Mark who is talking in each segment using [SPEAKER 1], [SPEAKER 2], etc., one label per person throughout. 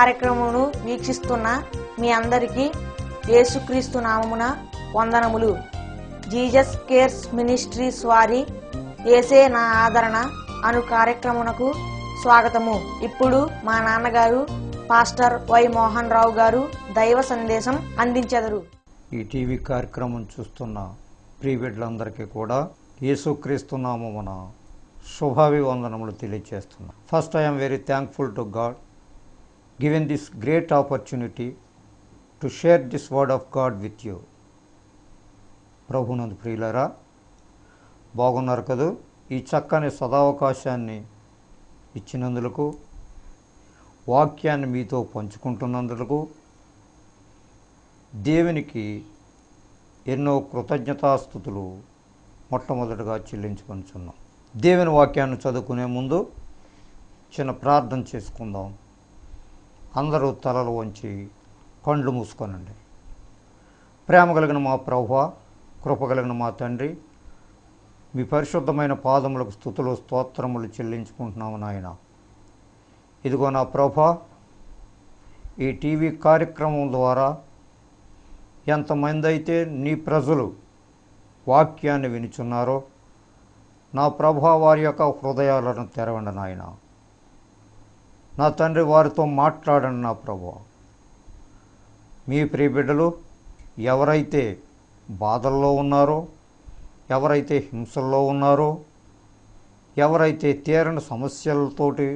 [SPEAKER 1] కార్యక్రమమును వీక్షిస్తున్న మీ అందరికీ యేసుక్రీస్తు నామమున వందనములు. జీసస్ కేర్స్ మినిస్ట్రీస్ వారి యేసే నా ఆదరణ అను కార్యక్రమమునకు స్వాగతము. ఇప్పుడు మా నాన్నగారు పాస్టర్ వై మోహన్ రావు గారు దైవ సందేశం అందించెదరు.
[SPEAKER 2] ఈ టీవీ కార్యక్రమం చూస్తున్న ప్రియబిడ్డలందరికీ కూడా యేసుక్రీస్తు నామమున శుభాభివందనములు తెలియజేస్తున్నా. First I'm very thankful to God given this great opportunity to share this word of God with you. ప్రభునందు ప్రియులారా, బాగున్నారు కదూ? ఈ చక్కని సదావకాశాన్ని ఇచ్చినందుకు, వాక్యాన్ని మీతో పంచుకుంటున్నందుకు దేవునికి ఎన్నో కృతజ్ఞతాస్తుతులు మొట్టమొదటిగా చెల్లించుకొనుచున్నాం. దేవుని వాక్యాన్ని చదువుకునే ముందు చిన్న ప్రార్థన చేసుకుందాం. అందరూ తలలు వంచి కళ్ళు మూసుకోనండి. ప్రేమ కలిగిన మా ప్రభువా, కృప కలిగిన మా తండ్రి, మీ పరిశుద్ధమైన పాదములకు స్తుతులు స్తోత్రములు చెల్లించుకుంటున్నాము నాయన. ఇదిగో నా ప్రభువా, ఈ టీవీ కార్యక్రమం ద్వారా ఎంతమంది అయితే నీ ప్రజలు వాక్యాన్ని వినుచున్నారో నా ప్రభువా, వారి యొక్క హృదయాలను తెరవండి నాయన. నా తండ్రి, వారితో మాట్లాడండి నా ప్రభువా. మీ ప్రియ బిడ్డలు ఎవరైతే బాధల్లో ఉన్నారో, ఎవరైతే హింసల్లో ఉన్నారో, ఎవరైతే తీరని సమస్యలతోటి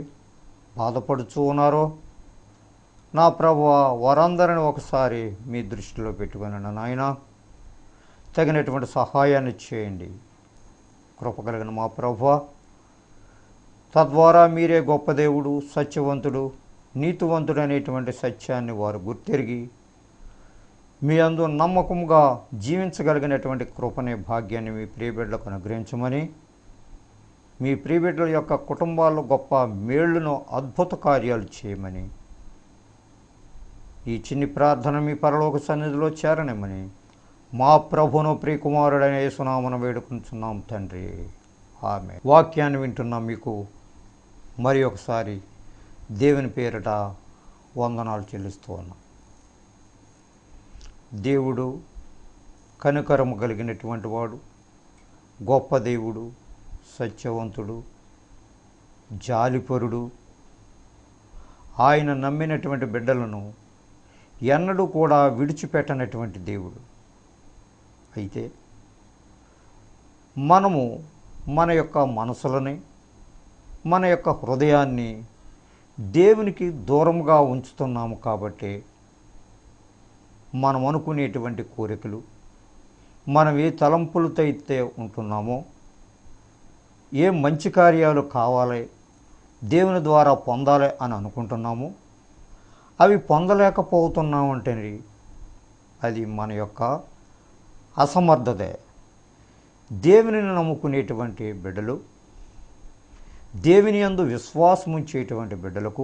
[SPEAKER 2] బాధపడుతూ ఉన్నారో నా ప్రభువా, వారందరిని ఒకసారి మీ దృష్టిలో పెట్టుకునండి నాయన. తగినటువంటి సహాయాన్ని చేయండి కృప కలిగిన మా ప్రభువా. తద్వారా మీరే గొప్ప దేవుడు, సత్యవంతుడు, నీతివంతుడు అనేటువంటి సత్యాన్ని వారు గుర్తెరిగి మీ అందు నమ్మకంగా జీవించగలిగినటువంటి కృపనే భాగ్యాన్ని మీ ప్రియబిడ్డలకు అనుగ్రహించమని, మీ ప్రియబిడ్డల యొక్క కుటుంబాల్లో గొప్ప మేళ్లను, అద్భుత కార్యాలు చేయమని, ఈ చిన్ని ప్రార్థన మీ పరలోక సన్నిధిలో చేరనిమ్మని మా ప్రభును ప్రియకుమారుడైన యేసునామమున వేడుకుంటున్నాం తండ్రి, ఆమేన్. వాక్యాన్ని వింటున్న మీకు మరి ఒకసారి దేవుని పేరిట వందనాలు చెల్లిస్తూ ఉన్నాం. దేవుడు కనికరము కలిగినటువంటి వాడు, గొప్ప దేవుడు, సత్యవంతుడు, జాలిపరుడు. ఆయన నమ్మినటువంటి బిడ్డలను ఎన్నడూ కూడా విడిచిపెట్టనటువంటి దేవుడు. అయితే మనము మన యొక్క మనసులని, మన యొక్క హృదయాన్ని దేవునికి దూరంగా ఉంచుతున్నాము. కాబట్టి మనం అనుకునేటువంటి కోరికలు, మనం ఏ తలంపులతో అయితే ఉంటున్నామో, ఏ మంచి కార్యాలు కావాలి, దేవుని ద్వారా పొందాలి అని అనుకుంటున్నామో, అవి పొందలేకపోతున్నామంటే అది మన యొక్క అసమర్థతే. దేవునిని నమ్ముకునేటువంటి బిడ్డలు, దేవుని యందు విశ్వాసం ఉంచేటువంటి బిడ్డలకు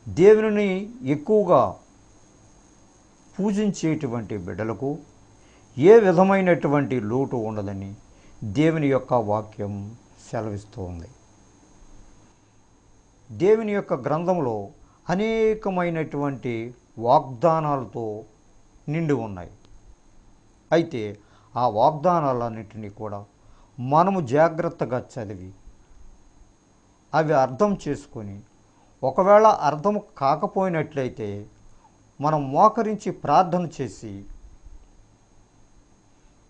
[SPEAKER 2] దేవునిని ఎక్కువగా పూజించేటువంటి బిడ్డలకు ఏ విధమైనటువంటి లోటు ఉండదని దేవుని యొక్క వాక్యం సెలవిస్తూ ఉంది. దేవుని యొక్క గ్రంథంలో అనేకమైనటువంటి వాగ్దానాలతో నిండి ఉన్నాయి. అయితే ఆ వాగ్దానాలన్నింటినీ కూడా మనము జాగ్రత్తగా చదివి అవి అర్థం చేసుకొని, ఒకవేళ అర్థం కాకపోయినట్లయితే మనం మోకరించి ప్రార్థన చేసి,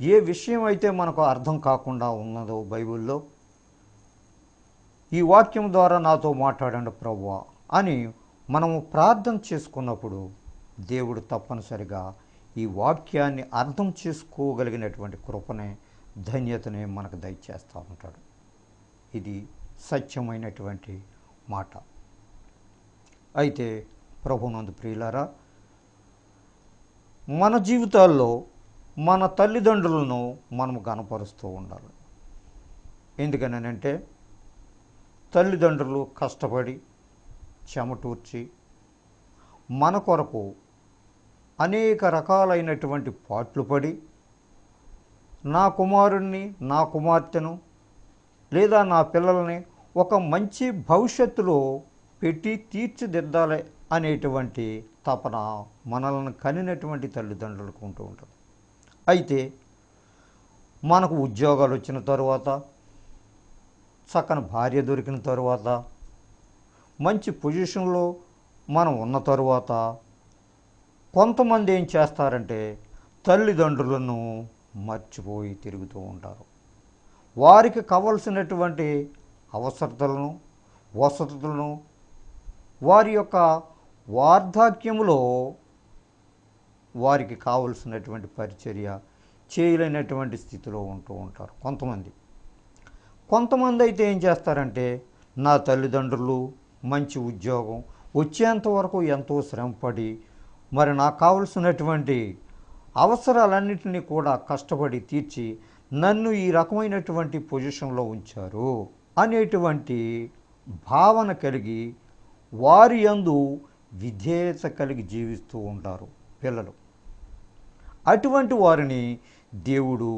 [SPEAKER 2] ఏ విషయం అయితే మనకు అర్థం కాకుండా ఉన్నదో బైబిల్లో, ఈ వాక్యం ద్వారా నాతో మాట్లాడండి ప్రభువా అని మనము ప్రార్థన చేసుకున్నప్పుడు దేవుడు తప్పనిసరిగా ఈ వాక్యాన్ని అర్థం చేసుకోగలిగినటువంటి కృపనే, ధన్యతనే మనకు దయచేస్తూ ఉంటాడు. ఇది సత్యమైనటువంటి మాట. అయితే ప్రభునందు ప్రియులారా, మన జీవితాల్లో మన తల్లిదండ్రులను మనము గనపరుస్తూ ఉండాలి. ఎందుకనంటే తల్లిదండ్రులు కష్టపడి చెమటూర్చి మన కొరకు అనేక రకాలైనటువంటి పాట్లు పడి నా కుమారుణ్ణి, నా కుమార్తెను లేదా నా పిల్లల్ని ఒక మంచి భవిష్యత్తులో పెట్టి తీర్చిదిద్దాలి అనేటువంటి తపన మనల్ని కనినటువంటి తల్లిదండ్రులకు ఉంటూ ఉంటుంది. అయితే మనకు ఉద్యోగాలు వచ్చిన తరువాత, చక్కని భార్య దొరికిన తరువాత, మంచి పొజిషన్లో మనం ఉన్న తరువాత కొంతమంది ఏం చేస్తారంటే తల్లిదండ్రులను మర్చిపోయి తిరుగుతూ ఉంటారు. వారికి కావలసినటువంటి అవసరతలను, వసతులను వారి యొక్క వార్ధక్యములో వారికి కావలసినటువంటి పరిచర్య చేయలేనటువంటి స్థితిలో ఉంటూ ఉంటారు కొంతమంది అయితే ఏం చేస్తారంటే నా తల్లిదండ్రులు మంచి ఉద్యోగం వచ్చేంత వరకు ఎంతో శ్రమపడి మరి నాకు కావలసినటువంటి అవసరాలన్నింటినీ కూడా కష్టపడి తీర్చి నన్ను ఈ రకమైనటువంటి పొజిషన్లో ఉంచారు అనేటువంటి భావన కలిగి వారి యందు విధేయత కలిగి జీవిస్తూ ఉంటారు పిల్లలు. అటువంటి వారిని దేవుడు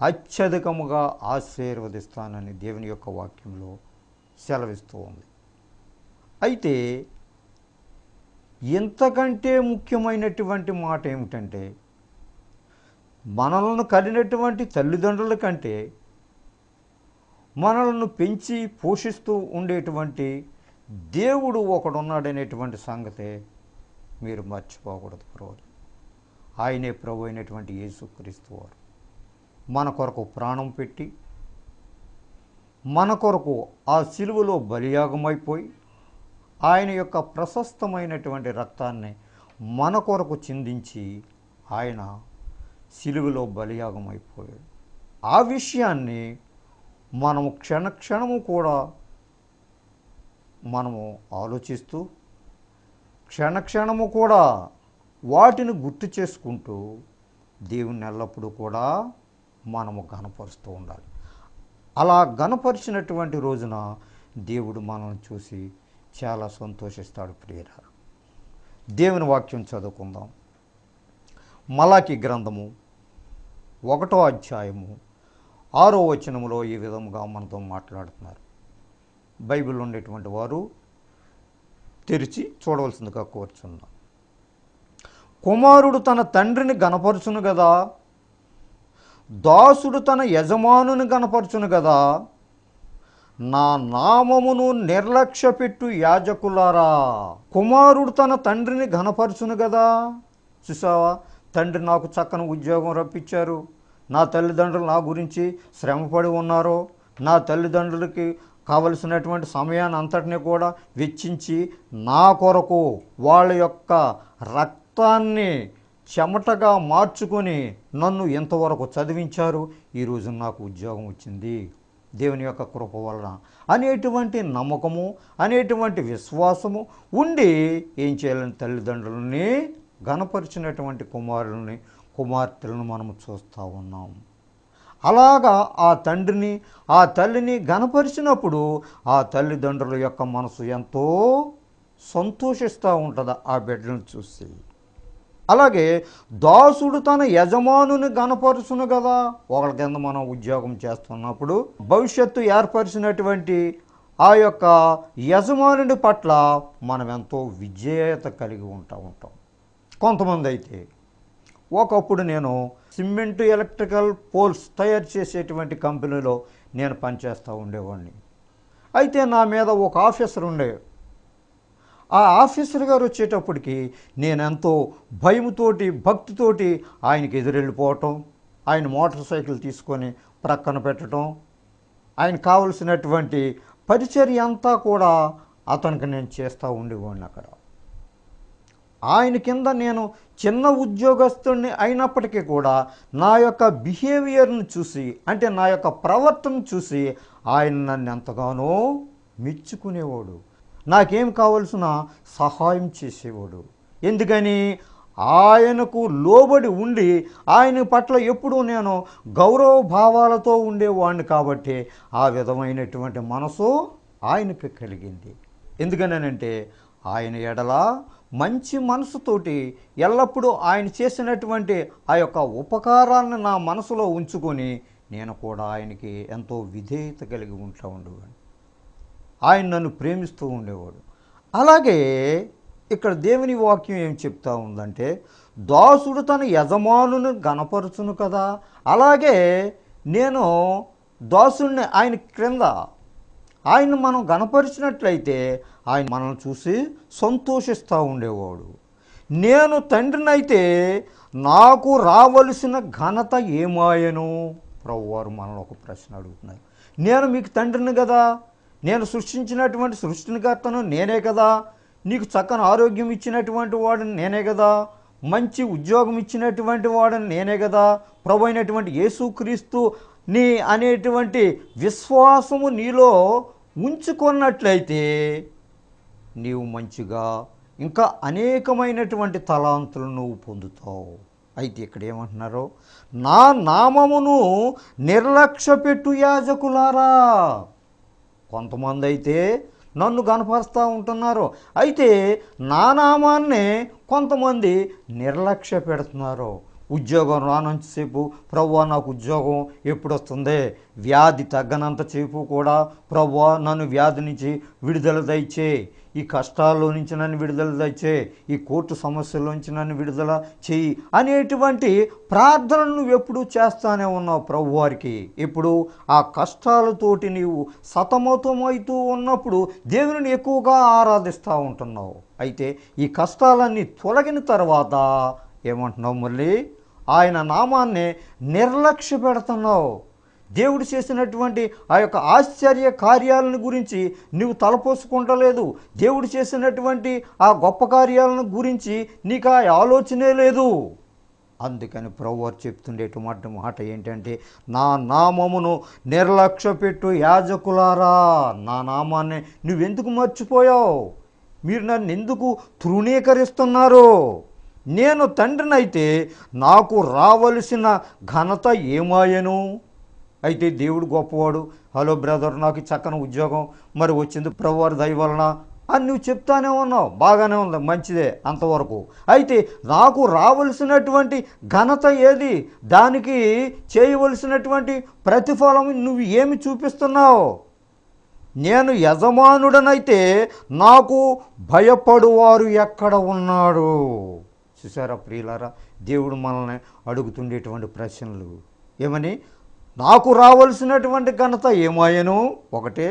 [SPEAKER 2] అత్యధికముగా ఆశీర్వదిస్తానని దేవుని యొక్క వాక్యంలో సెలవిస్తూ ఉంది. అయితే ఇంతకంటే ముఖ్యమైనటువంటి మాట ఏమిటంటే మనలను కలిగినటువంటి తల్లిదండ్రుల కంటే మనలను పెంచి పోషిస్తూ ఉండేటువంటి దేవుడు ఒకడున్నాడనేటువంటి సంగతే మీరు మర్చిపోకూడదు. ప్రభువు ఆయనే ప్రభు అయినటువంటి యేసుక్రీస్తు వారు మన కొరకు ప్రాణం పెట్టి మన కొరకు ఆ సిలువలో బలియాగమైపోయి ఆయన యొక్క ప్రశస్తమైనటువంటి రక్తాన్ని మన కొరకు చిందించి ఆయన సిలువలో బలియాగమైపోయాడు. ఆ విషయాన్ని మనము క్షణక్షణము కూడా మనము ఆలోచిస్తూ క్షణక్షణము కూడా వాటిని గుర్తు చేసుకుంటూ దేవుని ఎల్లప్పుడూ కూడా మనము ఘనపరుస్తూ ఉండాలి. అలా ఘనపరిచినటువంటి రోజున దేవుడు మనల్ని చూసి చాలా సంతోషిస్తాడు. ప్రియులారా, దేవుని వాక్యం చదువుకుందాం. మలాకి గ్రంథము 1వ అధ్యాయము 6వ వచనములో ఈ విధముగా మనతో మాట్లాడుతున్నారు. బైబిల్ ఉండేటువంటి వారు తెరిచి చూడవలసిందిగా కోరుచున్నాం. కుమారుడు తన తండ్రిని గణపరచును గదా, దాసుడు తన యజమానుని గణపరచును గదా, నా నామమును నిర్లక్ష్యపెట్టు యాజకులారా. కుమారుడు తన తండ్రిని ఘనపరచును గదా. చూసావా, తండ్రి నాకు చక్కని ఉద్యోగం రప్పించారు, నా తల్లిదండ్రులు నా గురించి శ్రమపడి ఉన్నారు, నా తల్లిదండ్రులకి కావలసినటువంటి సమయాన్ని అంతటినీ కూడా వెచ్చించి నా కొరకు వాళ్ళ యొక్క రక్తాన్ని చెమటగా మార్చుకొని నన్ను ఎంతవరకు చదివించారు, ఈరోజు నాకు ఉద్యోగం వచ్చింది దేవుని యొక్క కృప వలన అనేటువంటి నమ్మకము అనేటువంటి విశ్వాసము ఉండి ఏం చేయాలని తల్లిదండ్రులని ఘనపరిచినటువంటి కుమారులని కుమార్తెలను మనము చూస్తూ ఉన్నాం. అలాగా ఆ తండ్రిని ఆ తల్లిని ఘనపరిచినప్పుడు ఆ తల్లిదండ్రుల యొక్క మనసు ఎంతో సంతోషిస్తూ ఉంటుంది ఆ బిడ్డలను చూసి. అలాగే దాసుడు తన యజమానుని ఘనపరుచును కదా. ఒకళ్ళ కింద మనం ఉద్యోగం చేస్తున్నప్పుడు భవిష్యత్తు ఏర్పరిచినటువంటి ఆ యొక్క యజమానుడి పట్ల మనం ఎంతో విజేత కలిగి ఉంటాం. కొంతమంది అయితే ఒకప్పుడు నేను సిమెంట్ ఎలక్ట్రికల్ పోల్స్ తయారు చేసేటువంటి కంపెనీలో నేను పనిచేస్తూ ఉండేవాడిని. అయితే నా మీద ఒక ఆఫీసర్ ఉండే. ఆ ఆఫీసర్ గారు వచ్చేటప్పటికి నేనెంతో భయముతోటి భక్తితోటి ఆయనకి ఎదురెళ్ళిపోవటం, ఆయన మోటార్ సైకిల్ తీసుకొని ప్రక్కన పెట్టడం, ఆయన కావలసినటువంటి పరిచర్య అంతా కూడా అతనికి నేను చేస్తూ ఉండేవాడిని. అక్కడ ఆయన కింద నేను చిన్న ఉద్యోగస్తుడిని అయినప్పటికీ కూడా నా యొక్క బిహేవియర్ను చూసి, అంటే నా యొక్క ప్రవర్తన చూసి ఆయన నన్ను ఎంతగానో మెచ్చుకునేవాడు, నాకేం కావలసిన సహాయం చేసేవాడు. ఎందుకని ఆయనకు లోబడి ఉండి ఆయన పట్ల ఎప్పుడూ నేను గౌరవ భావాలతో ఉండేవాడిని. కాబట్టి ఆ విధమైనటువంటి మనసు ఆయనకు కలిగింది. ఎందుకనంటే ఆయన ఎడల మంచి మనసుతోటి ఎల్లప్పుడూ ఆయన చేసినటువంటి ఆ యొక్క ఉపకారాలను నా మనసులో ఉంచుకొని నేను కూడా ఆయనకి ఎంతో విధేయత కలిగి ఉండేవాడిని. ఆయన నన్ను ప్రేమిస్తూ ఉండేవాడు. అలాగే ఇక్కడ దేవుని వాక్యం ఏం చెప్తా ఉందంటే, దాసుడు తన యజమానుని గణపరచును కదా, అలాగే నేను దాసుడిని ఆయన క్రింద ఆయన మనం గణపరిచినట్లయితే ఆయన మనల్ని చూసి సంతోషిస్తూ ఉండేవాడు. నేను తండ్రినైతే నాకు రావలసిన ఘనత ఏమాయను? ప్రభువారు మనల్ని ఒక ప్రశ్న అడుగుతున్నారు. నేను మీకు తండ్రిని కదా, నేను సృష్టించినటువంటి సృష్టికర్తను నేనే కదా, నీకు చక్కని ఆరోగ్యం ఇచ్చినటువంటి వాడిని నేనే కదా, మంచి ఉద్యోగం ఇచ్చినటువంటి వాడిని నేనే కదా, ప్రభు అయినటువంటి యేసుక్రీస్తు నీ అనేటువంటి విశ్వాసము నీలో ఉంచుకున్నట్లయితే నీవు మంచిగా ఇంకా అనేకమైనటువంటి తలాంతులు నువ్వు పొందుతావు. అయితే ఇక్కడ ఏమంటున్నారో, నా నామమును నిర్లక్ష్యపెట్టు యాజకులారా. కొంతమంది అయితే నన్ను కనపరుస్తూ ఉంటున్నారు, అయితే నా నామాన్నే కొంతమంది నిర్లక్ష్య పెడుతున్నారు. ఉద్యోగం రానంతసేపు ప్రభువా నాకు ఉద్యోగం ఎప్పుడు వస్తుంది, వ్యాధి తగ్గనంత సేపు కూడా ప్రభువా నన్ను వ్యాధి నుంచి విడుదల దయచే, ఈ కష్టాల్లో నుంచి నన్ను విడుదల దయచే, ఈ కోర్టు సమస్యల నుంచి నన్ను విడుదల చేయి అనేటువంటి ప్రార్థనలు నువ్వు ఎప్పుడు చేస్తానే ఉన్నావు ప్రభువారికి. ఇప్పుడు ఆ కష్టాలతోటి నీవు సతమతమవుతూ ఉన్నప్పుడు దేవుని ఎక్కువగా ఆరాధిస్తూ ఉంటున్నావు. అయితే ఈ కష్టాలన్నీ తొలగిన తర్వాత ఏమంటున్నావు, మళ్ళీ ఆయన నామాన్ని నిర్లక్ష్య పెడుతున్నావు. దేవుడు చేసినటువంటి ఆ యొక్క ఆశ్చర్య కార్యాలను గురించి నువ్వు తలపోసుకుంటలేదు. దేవుడు చేసినటువంటి ఆ గొప్ప కార్యాలను గురించి నీకు ఆ ఆలోచనే లేదు. అందుకని ప్రభువారు చెప్తుండేటువంటి మాట ఏంటంటే, నా నామమును నిర్లక్ష్య పెట్టు యాజకులారా. నా నామాన్ని నువ్వెందుకు మర్చిపోయావు? మీరు నన్ను ఎందుకు తృణీకరిస్తున్నారు? నేను తండ్రినైతే నాకు రావలసిన ఘనత ఏమాయను? అయితే దేవుడు గొప్పవాడు, హలో బ్రదర్ నాకు చక్కని ఉద్యోగం మరి వచ్చింది ప్రభువారి దయ వలన అని నువ్వు చెప్తానే ఉన్నావు, బాగానే ఉంది, మంచిదే అంతవరకు. అయితే నాకు రావలసినటువంటి ఘనత ఏది? దానికి చేయవలసినటువంటి ప్రతిఫలం నువ్వు ఏమి చూపిస్తున్నావు? నేను యజమానుడనైతే నాకు భయపడువారు ఎక్కడ ఉన్నాడు? చూసారా ప్రియులారా, దేవుడు మనల్ని అడుగుతుండేటువంటి ప్రశ్నలు ఏమని? నాకు రావలసినటువంటి ఘనత ఏమాయను? ఒకటే,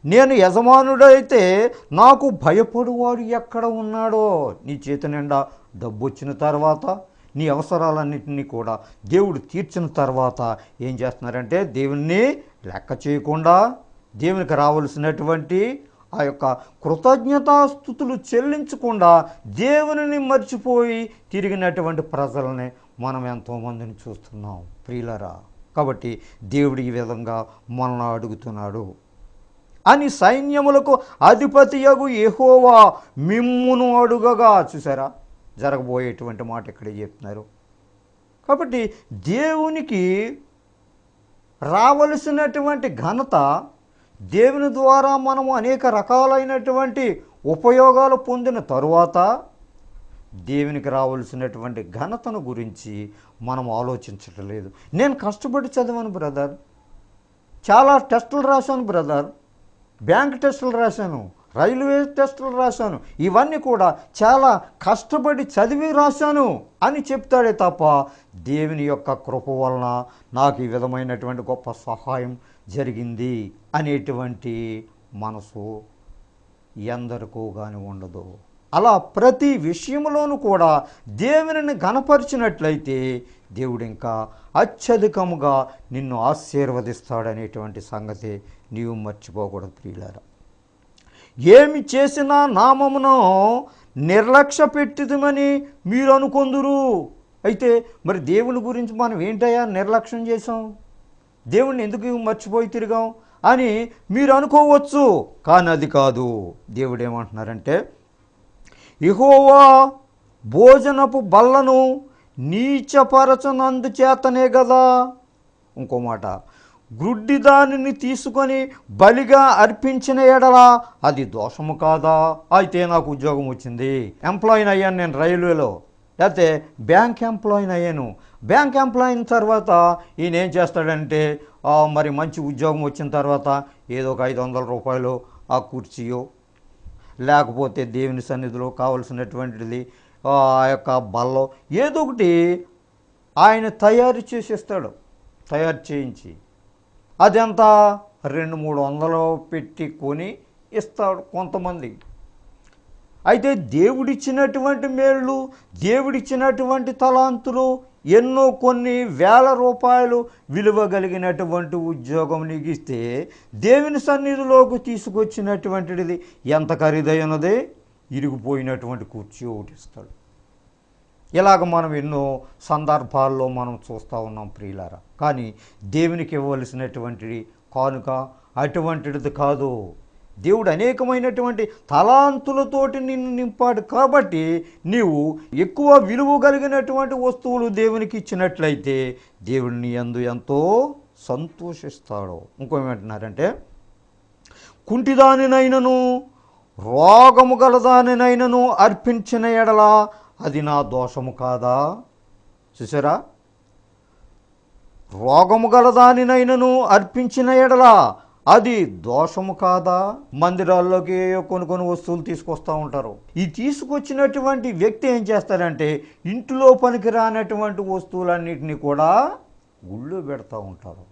[SPEAKER 2] నేను యజమానుడైతే నాకు భయపడువాడు ఎక్కడ ఉన్నాడో? నీ చేతి నిండా డబ్బు వచ్చిన తర్వాత నీ అవసరాలన్నింటినీ కూడా దేవుడు తీర్చిన తర్వాత ఏం చేస్తున్నారంటే, దేవుణ్ణి లెక్క చేయకుండా దేవునికి రావలసినటువంటి ఆ యొక్క కృతజ్ఞతాస్తుతులు చెల్లించకుండా దేవునిని మర్చిపోయి తిరిగినటువంటి ప్రజలని మనం ఎంతోమందిని చూస్తున్నాం ప్రియులరా. కాబట్టి దేవుడు ఈ విధంగా మనల్ని అడుగుతున్నాడు అని సైన్యములకు అధిపతియగు యెహోవా మిమ్మును అడుగగా. చూసారా, జరగబోయేటువంటి మాట ఇక్కడే చెప్తున్నారు. కాబట్టి దేవునికి రావలసినటువంటి ఘనత, దేవుని ద్వారా మనము అనేక రకాలైనటువంటి ఉపయోగాలు పొందిన తరువాత దేవునికి రావాల్సినటువంటి ఘనతను గురించి మనం ఆలోచించటం లేదు. నేను కష్టపడి చదివాను బ్రదర్, చాలా టెస్టులు రాశాను బ్రదర్, బ్యాంక్ టెస్టులు రాశాను, రైల్వే టెస్టులు రాశాను, ఇవన్నీ కూడా చాలా కష్టపడి చదివి రాశాను అని చెప్తాడే తప్ప దేవుని యొక్క కృప వలన నాకు ఈ విధమైనటువంటి గొప్ప సహాయం జరిగింది అనేటువంటి మనసు ఎందరికో కానీ ఉండదు. అలా ప్రతి విషయంలోనూ కూడా దేవునిని ఘనపరిచినట్లయితే దేవుడు ఇంకా అత్యధికముగా నిన్ను ఆశీర్వదిస్తాడనేటువంటి సంగతి నీవు మర్చిపోకూడదు ప్రియులారా. ఏమి చేసినా నామమును నిర్లక్ష్య పెట్టిదమని మీరు అనుకొందురు. అయితే మరి దేవుని గురించి మనం ఏంటయ్యా నిర్లక్ష్యం చేసాం, దేవుణ్ణి ఎందుకు మర్చిపోయి తిరిగాం అని మీరు అనుకోవచ్చు. కానీ అది కాదు. దేవుడు ఏమంటున్నారంటే, యెహోవా భోజనపు బల్లను నీచపరచనందుచేతనే కదా. ఇంకో మాట, గ్రుడ్డి దానిని తీసుకొని బలిగా అర్పించిన ఎడల అది దోషము కాదా? అయితే నాకు ఉద్యోగం వచ్చింది, ఎంప్లాయీని అయ్యాను నేను రైల్వేలో, లేకపోతే బ్యాంక్ ఎంప్లాయీని అయ్యాను. బ్యాంక్ ఎంప్లాయీ అయిన తర్వాత ఈయన ఏం చేస్తాడంటే, మరి మంచి ఉద్యోగం వచ్చిన తర్వాత ఏదో ఒక 500 రూపాయలు ఆ కుర్చీయో లేకపోతే దేవుని సన్నిధిలో కావలసినటువంటిది ఆ యొక్క బల్లో ఏదో ఒకటి ఆయన తయారు చేసేస్తాడు. తయారు చేయించి అదెంత 200-300 పెట్టి కొని ఇస్తాడు కొంతమంది. అయితే దేవుడిచ్చినటువంటి మేళ్ళు, దేవుడిచ్చినటువంటి తలాంతులు ఎన్నో కొన్ని వేల రూపాయలు విలువ కలిగినటువంటి ఉద్యోగం నీకు ఇస్తే దేవుని సన్నిధిలోకి తీసుకొచ్చినటువంటిది ఎంత ఖరీదైనదే, ఇరిగిపోయినటువంటి కుర్చీ ఒకటి ఇస్తాడు. ఇలాగ మనం ఎన్నో సందర్భాల్లో మనం చూస్తూ ఉన్నాం ప్రియులారా. కానీ దేవునికి ఇవ్వవలసినటువంటి కానుక అటువంటిది కాదు. దేవుడు అనేకమైనటువంటి తలాంతులతోటి నిన్ను నింపాడు కాబట్టి నీవు ఎక్కువ విలువ కలిగినటువంటి వస్తువులు దేవునికి ఇచ్చినట్లయితే దేవుడిని యందు ఎంతో సంతోషిస్తాడు. ఇంకోమేమంటున్నారంటే, కుంటిదానినైనను రోగము గలదానినైనను అర్పించిన ఎడల అది నా దోషము కాదా? చూసారా, రోగము గలదానినైనను అర్పించిన ఎడల అది దోషము కాదా? మందిరాల్లోకి కొన్ని వస్తువులు తీసుకొస్తూ ఉంటారు. ఈ తీసుకొచ్చినటువంటి వ్యక్తి ఏం చేస్తారంటే ఇంటిలో పనికి రానటువంటి వస్తువులన్నిటినీ కూడా గుళ్ళో పెడతా ఉంటారు.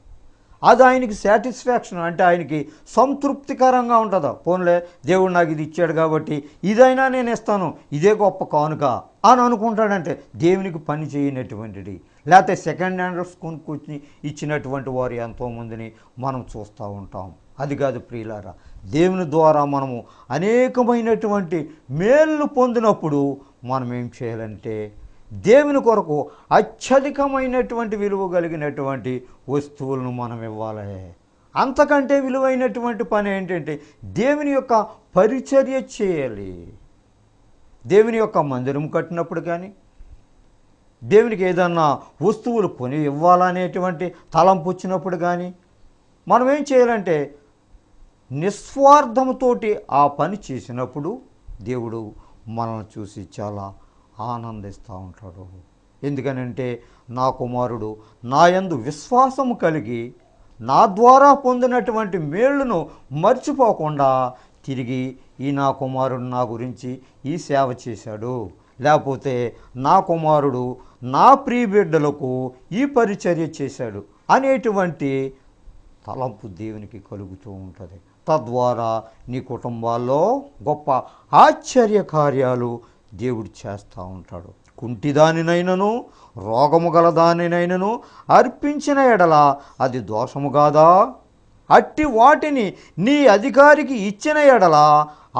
[SPEAKER 2] అది ఆయనకి సాటిస్ఫాక్షన్, అంటే ఆయనకి సంతృప్తికరంగా ఉంటుందా, పోన్లే దేవుడు నాకు ఇది ఇచ్చాడు కాబట్టి ఇదైనా నేను ఇస్తాను, ఇదే గొప్ప కానుక అని అనుకుంటాడంటే దేవునికి పని చేయనటువంటిది. లేకపోతే సెకండ్ హ్యాండ్స్ కొనుక్కొచ్చి ఇచ్చినటువంటి వారు ఎంతోమందిని మనం చూస్తూ ఉంటాం. అది కాదు ప్రియులారా, దేవుని ద్వారా మనము అనేకమైనటువంటి మేళ్ళు పొందినప్పుడు మనం ఏం చేయాలంటే దేవుని కొరకు అత్యధికమైనటువంటి విలువ కలిగినటువంటి వస్తువులను మనం ఇవ్వాలి. అంతకంటే విలువైనటువంటి పని ఏంటంటే దేవుని యొక్క పరిచర్య చేయాలి. దేవుని యొక్క మందిరం కట్టినప్పుడు కానీ, దేవునికి ఏదన్నా వస్తువులు కొని ఇవ్వాలనేటువంటి తలంపు వచ్చినప్పుడు కానీ మనం ఏం చేయాలంటే నిస్వార్థముతోటి ఆ పని చేసినప్పుడు దేవుడు మనల్ని చూసి చాలా ఆనందిస్తూ ఉంటాడు. ఎందుకనంటే నా కుమారుడు నా యందు విశ్వాసము కలిగి నా ద్వారా పొందినటువంటి మేళ్లను మర్చిపోకుండా తిరిగి ఈ నా కుమారుడు నా గురించి ఈ సేవ చేశాడు, లేకపోతే నా కుమారుడు నా ప్రియ బిడ్డలకు ఈ పరిచర్య చేశాడు అనేటువంటి తలంపు దేవునికి కలుగుతూ ఉంటుంది. తద్వారా నీ కుటుంబాల్లో గొప్ప ఆశ్చర్య కార్యాలు దేవుడు చేస్తూ ఉంటాడు. కుంటిదానినైనను రోగము గలదానినైనను అర్పించిన ఎడల అది దోషము కాదా? అట్టి వాటిని నీ అధికారికి ఇచ్చిన ఎడల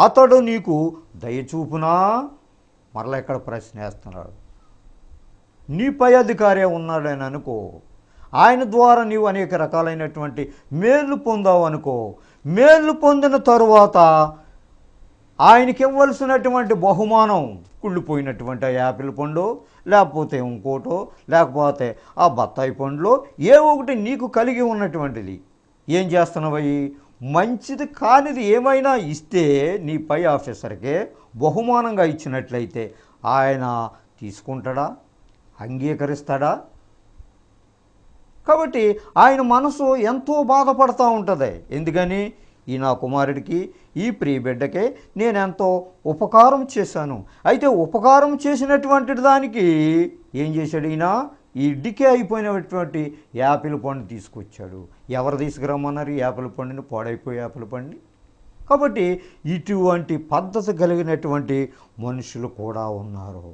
[SPEAKER 2] అతడు నీకు దయచూపునా? మరలా ఇక్కడ ప్రశ్న వేస్తున్నాడు. నీ పై అధికారే ఉన్నాడని అనుకో, ఆయన ద్వారా నీవు అనేక రకాలైనటువంటి మేలు పొందావు అనుకో. మేలు పొందిన తరువాత ఆయనకి ఇవ్వాల్సినటువంటి బహుమానం కుళ్ళిపోయినటువంటి ఆ యాపిల్ పండు, లేకపోతే ఇంకోటో, లేకపోతే ఆ బత్తాయి పండులో ఏ ఒకటి నీకు కలిగి ఉన్నటువంటిది ఏం చేస్తున్నావయ్యి? మంచిది కానిది ఏమైనా ఇస్తే నీ పై ఆఫీసర్కే బహుమానంగా ఇచ్చినట్లయితే ఆయన తీసుకుంటాడా? అంగీకరిస్తాడా? కాబట్టి ఆయన మనసు ఎంతో బాధపడుతూ ఉంటుంది. ఎందుకని ఈ నా కుమారుడికి ఈ ప్రియ బిడ్డకే నేనెంతో ఉపకారం చేశాను. అయితే ఉపకారం చేసినటువంటి దానికి ఏం చేశాడు ఈయన? ఈ డికే అయిపోయినటువంటి యాపిల్ పండు తీసుకొచ్చాడు. ఎవరు తీసుకురమ్మన్నారు యాపిల్ పండుని? పాడైపోయే యాపిల్ పండుని. కాబట్టి ఇటువంటి పద్ధతి కలిగినటువంటి మనుషులు కూడా ఉన్నారు.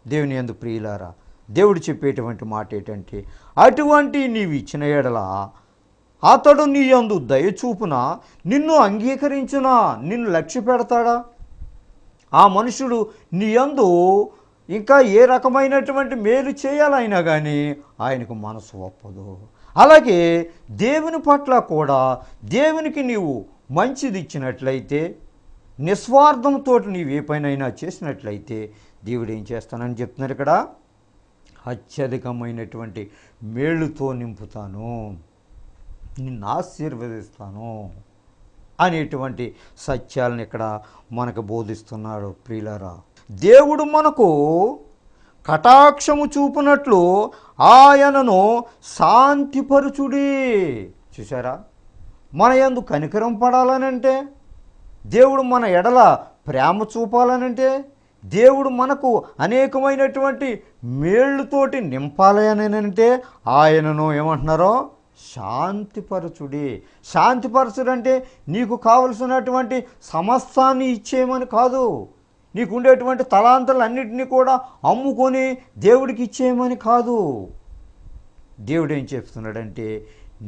[SPEAKER 2] దేవుని యందు ప్రియులారా, దేవుడు చెప్పేటువంటి మాట ఏంటంటే అటువంటి నీవు ఇచ్చిన ఎడల అతడు నీ యందు దయచూపున నిన్ను అంగీకరించునా? నిన్ను లక్ష్య పెడతాడా? ఆ మనుషుడు నీ యందు ఇంకా ఏ రకమైనటువంటి మేలు చేయాలైనా కానీ ఆయనకు మనసు ఒప్పదు. అలాగే దేవుని పట్ల కూడా దేవునికి నీవు మంచిది ఇచ్చినట్లయితే, నిస్వార్థంతో నీవు ఏ పైనైనా చేసినట్లయితే దేవుడు ఏం చేస్తానని చెప్తున్నారు ఇక్కడ? అత్యధికమైనటువంటి మేలుతో నింపుతాను, నిన్ను ఆశీర్వదిస్తాను అనేటువంటి సత్యాలను ఇక్కడ మనకు బోధిస్తున్నాడు. ప్రియులారా, దేవుడు మనకు కటాక్షము చూపునట్లు ఆయనను శాంతిపరుచుడి. చూసారా, మన యందు కనికరం పడాలనంటే దేవుడు మన ఎడల ప్రేమ చూపాలనంటే దేవుడు మనకు అనేకమైనటువంటి మేళ్ళతోటి నింపాలి అని అంటే ఆయనను ఏమంటున్నారో శాంతిపరచుడి. శాంతిపరచుడంటే నీకు కావలసినటువంటి సమస్తాన్ని ఇచ్చేయమని కాదు, నీకు ఉండేటువంటి తలాంతులన్నింటినీ కూడా అమ్ముకొని దేవుడికి ఇచ్చేయమని కాదు. దేవుడు ఏం చెప్తున్నాడంటే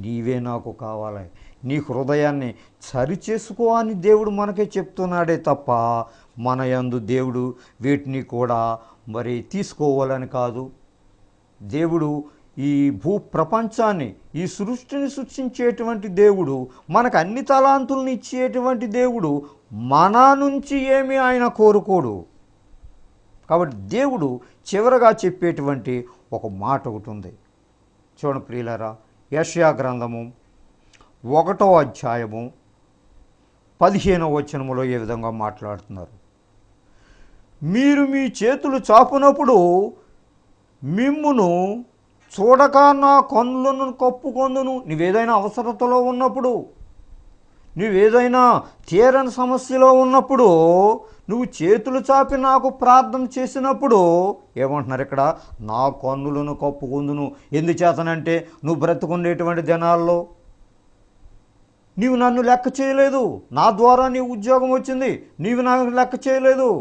[SPEAKER 2] నీవే నాకు కావాలి, నీ హృదయాన్ని సరిచేసుకో అని దేవుడు మనకే చెప్తున్నాడే తప్ప మన యందు దేవుడు వీటిని కూడా మరి తీసుకోవాలని కాదు. దేవుడు ఈ భూ ప్రపంచాన్ని, ఈ సృష్టిని సృష్టించేటువంటి దేవుడు, మనకు అన్ని తలాంతులను ఇచ్చేటువంటి దేవుడు, మన నుంచి ఏమీ ఆయన కోరుకోడు. కాబట్టి దేవుడు చివరగా చెప్పేటువంటి ఒక మాట ఒకటి ఉంది. చూడండి ప్రియులారా, యెషయా గ్రంథము 1వ అధ్యాయము 15వ వచనములో ఏ విధంగా మాట్లాడుతున్నారు. మీరు మీ చేతులు చాపునప్పుడు మిమ్మును చూడక నా కన్నులను కప్పుకొందును. నువ్వేదైనా అవసరతలో ఉన్నప్పుడు, నువ్వేదైనా తీరని సమస్యలో ఉన్నప్పుడు, నువ్వు చేతులు చాపి నాకు ప్రార్థన చేసినప్పుడు ఏమంటున్నారు ఇక్కడ, నా కన్నులను కప్పుకొందును. ఎందుచేతనంటే నువ్వు బ్రతుకుండేటువంటి దినాల్లో నీవు నన్ను లెక్క చేయలేదు, నా ద్వారా నీ ఉద్యోగం వచ్చింది, నీవు నాకు లెక్క చేయలేదు,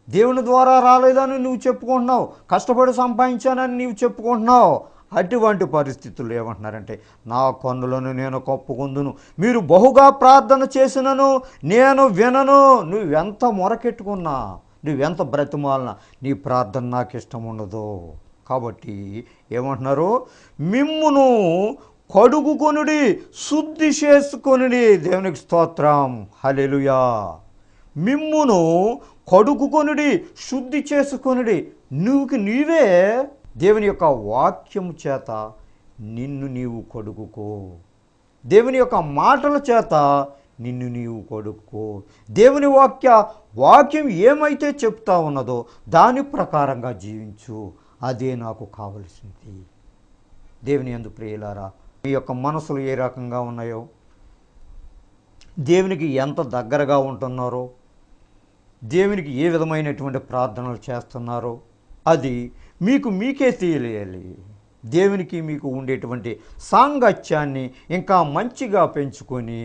[SPEAKER 2] దేవుని ద్వారా రాలేదని నువ్వు చెప్పుకుంటున్నావు, కష్టపడి సంపాదించానని నీవు చెప్పుకుంటున్నావు. అటువంటి పరిస్థితుల్లో ఏమంటున్నారంటే నా కన్నులను నేను కప్పుకుందును. మీరు బహుగా ప్రార్థన చేసినను నేను వినను. నువ్వెంత మొరకెట్టుకున్నా, నువ్వెంత బ్రతిమాలినా నీ ప్రార్థన నాకు ఇష్టం ఉండదు. కాబట్టి ఏమంటున్నారు, మిమ్మును కడుగుకొనుడి, శుద్ధి చేసుకొనుడి. దేవునికి స్తోత్రం, హల్లెలూయా. మిమ్మును కడుగుకొనుడి, శుద్ధి చేసుకొనుడి. నీవే దేవుని యొక్క వాక్యము చేత నిన్ను నీవు కడుగుకో, దేవుని యొక్క మాటల చేత నిన్ను నీవు కడుక్కో. దేవుని వాక్యం ఏమైతే చెప్తా ఉన్నదో దాని ప్రకారంగా జీవించు. అదే నాకు కావలసింది. దేవుని యందు ప్రియులారా, మీ యొక్క మనసులు ఏ రకంగా ఉన్నాయో, దేవునికి ఎంత దగ్గరగా ఉంటున్నారో, దేవునికి ఏ విధమైనటువంటి ప్రార్థనలు చేస్తున్నారో అది మీకే తెలియాలి. దేవునికి మీకు ఉండేటువంటి సాంగత్యాన్ని ఇంకా మంచిగా పెంచుకొని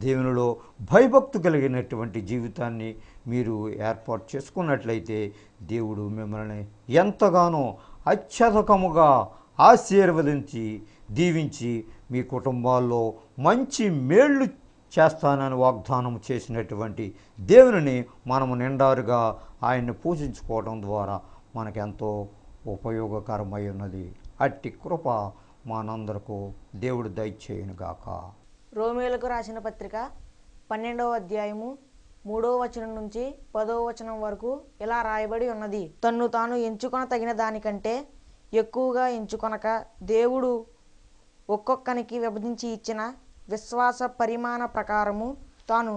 [SPEAKER 2] దేవునిలో భయభక్తి కలిగినటువంటి జీవితాన్ని మీరు ఏర్పాటు చేసుకున్నట్లయితే దేవుడు మిమ్మల్ని ఎంతగానో అత్యధికముగా ఆశీర్వదించి దీవించి మీ కుటుంబాల్లో మంచి మేళ్ళు చేస్తానని వాగ్దానం చేసినటువంటి దేవుని మనము నిండారుగా ఆయన్ని పూజించుకోవడం ద్వారా మనకెంతో ఉపయోగకరమై ఉన్నది. అట్టి కృప మనందరకు దేవుడు దయచేయునుగాక.
[SPEAKER 1] రోమీయులకు రాసిన పత్రిక 12వ అధ్యాయము 3వ వచనం నుంచి 10వ వచనం వరకు ఇలా రాయబడి ఉన్నది. తన్ను తాను ఎంచుకొన తగిన దానికంటే ఎక్కువగా ఎంచుకొనక దేవుడు ఒక్కొక్కనికి విభజించి ఇచ్చిన విశ్వాస పరిమాణ ప్రకారము తాను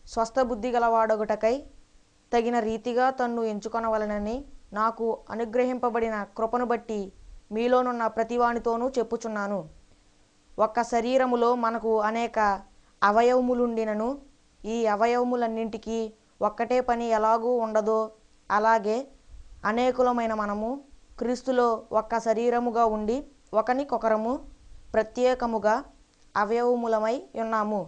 [SPEAKER 1] స్వస్థ బుద్ధి గలవాడొకటకై తగిన రీతిగా తన్ను ఎంచుకొనవలనని నాకు అనుగ్రహింపబడిన కృపను బట్టి మీలోనున్న ప్రతివానితోనూ చెప్పుచున్నాను. ఒక్క శరీరములో మనకు అనేక అవయవములుండినను ఈ అవయవములన్నింటికీ ఒక్కటే పని ఎలాగూ ఉండదో అలాగే అనేకులమైన మనము క్రీస్తులో ఒక్క శరీరముగా ఉండి ఒకనికొకరము ప్రత్యేకముగా అవయవములమై ఉన్నాము.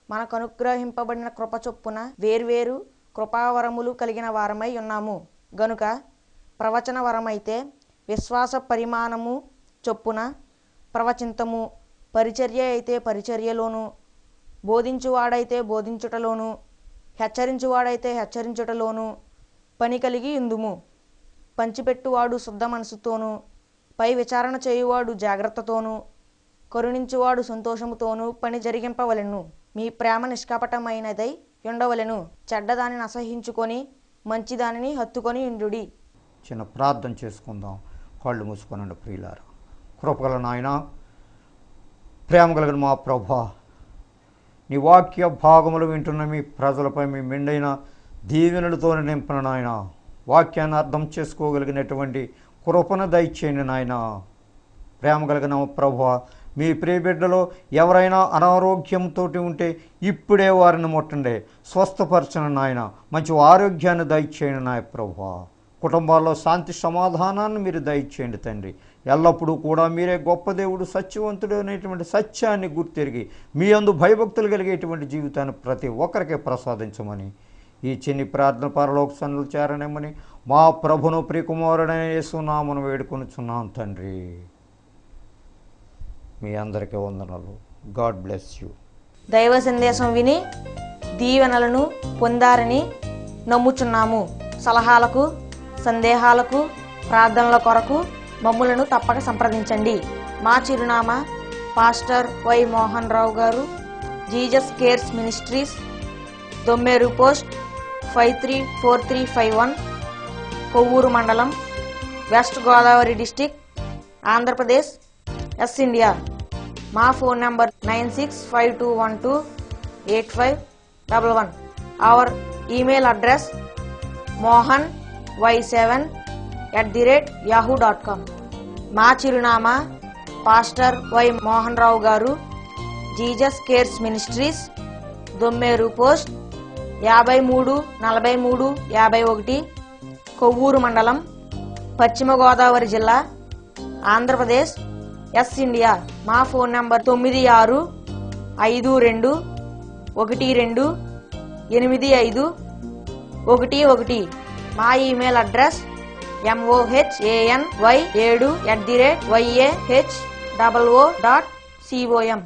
[SPEAKER 1] మనకు అనుగ్రహింపబడిన కృప చొప్పున వేర్వేరు కృపావరములు కలిగిన వారమై ఉన్నాము గనుక ప్రవచన వరమైతే విశ్వాస పరిమాణము చొప్పున ప్రవచింతము, పరిచర్య అయితే పరిచర్యలోను, బోధించువాడైతే బోధించుటలోను, హెచ్చరించువాడైతే హెచ్చరించుటలోను పని కలిగి ఇందుము. పంచిపెట్టువాడు శుద్ధ మనసుతోనూ, పై విచారణ చేయువాడు జాగ్రత్తతోనూ, కరుణించువాడు సంతోషముతోనూ పని జరిగింపవలెను. మీ ప్రేమ నిష్కపటమైనదై ఉండవలెను. చెడ్డదానిని అసహించుకొని మంచిదానిని హత్తుకొని ఇండుడి.
[SPEAKER 2] చిన్న ప్రార్థన చేసుకుందాం. కళ్ళు మూసుకొనండి ప్రియులారా. కృపగల నాయన, ప్రేమ కలిగిన మా ప్రభా, నీ వాక్య భాగములు వింటున్న మీ ప్రజలపై మీ మెండైన దీవెనలతో నింపిన నాయన, వాక్యాన్ని అర్థం చేసుకోగలిగినటువంటి కృపను దయచేయండి నాయన. ప్రేమ కలిగిన ప్రభా, మీ ప్రియబిడ్డలో ఎవరైనా అనారోగ్యంతో ఉంటే ఇప్పుడే వారిని ముట్టండి, స్వస్థపరచండి నాయన, మంచి ఆరోగ్యాన్ని దయచేయండి నాయ ప్రభువా. కుటుంబాల్లో శాంతి సమాధానాన్ని మీరు దయచేయండి తండ్రి. ఎల్లప్పుడూ కూడా మీరే గొప్ప దేవుడు, సత్యవంతుడు అనేటువంటి సత్యాన్ని గుర్తెరిగి మీ యందు భయభక్తులు కలిగేటువంటి జీవితాన్ని ప్రతి ఒక్కరికి ప్రసాదించమని ఈ చిన్ని ప్రార్థన పరలోక సన్నిధిలో చేరనేమని మా ప్రభును ప్రియకుమారుడైన యేసునామమున వేడుకొనుచున్నాం తండ్రి. మీ అందరికీ వందనాలు. God bless you.
[SPEAKER 1] దైవ సందేశం విని దీవెనలను పొందారని నమ్ముచున్నాము. సలహాలకు, సందేహాలకు, ప్రార్థనల కొరకు మమ్ములను తప్పక సంప్రదించండి. మా చిరునామా పాస్టర్ వై మోహన్ రావు గారు, Jesus Cares Ministries, Dommeru post 534351, Kovvur మండలం, west Godavari district, Andhra Pradesh, S India. మా phone number 9652128511. Our email address mohany7@yahoo.com. మా చిరునామా పాస్టర్ వై మోహన్ రావు గారు, Jesus Cares Ministries, Dommeru post 534351, Kovvur మండలం, పశ్చిమ గోదావరి జిల్లా, ఆంధ్రప్రదేశ్, ఎస్ ఇండియా. మా ఫోన్ నంబర్ 9652128511. మా ఈమెయిల్ అడ్రస్ mohany7@yahoo.com.